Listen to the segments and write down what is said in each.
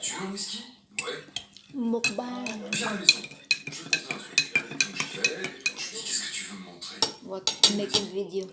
Tu veux un whisky? Ouais. Mukbang. Viens à la maison. Je vais te montrer un truc. Donc j'y vais. Je lui dis, qu'est-ce que tu veux me montrer? What? Making video.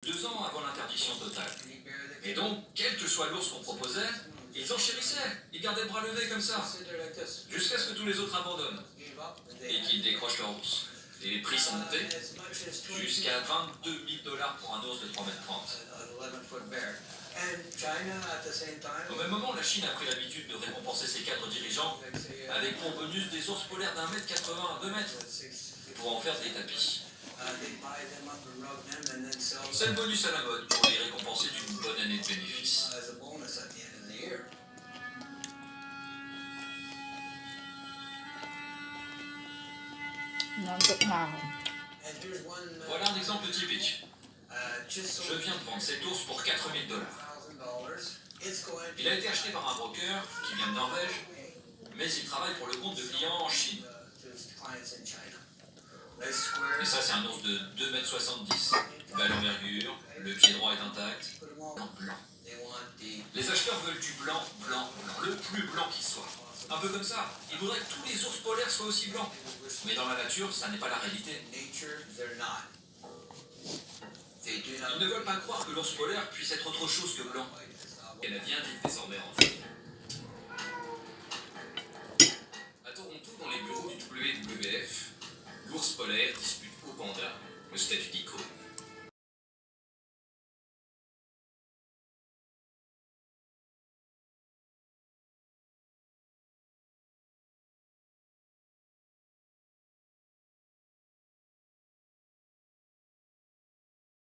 2 ans avant l'interdiction totale. Et donc, quel que soit l'ours qu'on proposait, ils enchérissaient. Ils gardaient le bras levé comme ça. Jusqu'à ce que tous les autres abandonnent. Et qu'ils décrochent leur ours. Et les prix sont montés jusqu'à 22 000 $ pour un ours de 3,30 m. Au même moment, la Chine a pris l'habitude de récompenser ses cadres dirigeants avec pour bonus des ours polaires d'1,80 m à 2 m pour en faire des tapis. C'est le bonus à la mode pour les récompenser d'une bonne année de bénéfices. Nontok na ako. Voilà un exemple typique. Je viens de vendre cet ours pour 4 000 $. Il a été acheté par un broker qui vient de Norvège, mais il travaille pour le compte de clients en Chine. Et ça, c'est un ours de 2,70 m. Belle envergure, le pied droit est intact, en blanc. Les acheteurs veulent du blanc, blanc, blanc, le plus blanc qui soit. Un peu comme ça, ils voudraient que tous les ours polaires soient aussi blancs. Mais dans la nature, ça n'est pas la réalité. Ils ne veulent pas croire que l'ours polaire puisse être autre chose que blanc. Elle a bien dit désormais en fait. À Toronto, dans les bureaux du WWF, l'ours polaire dispute au panda le statut d'icône.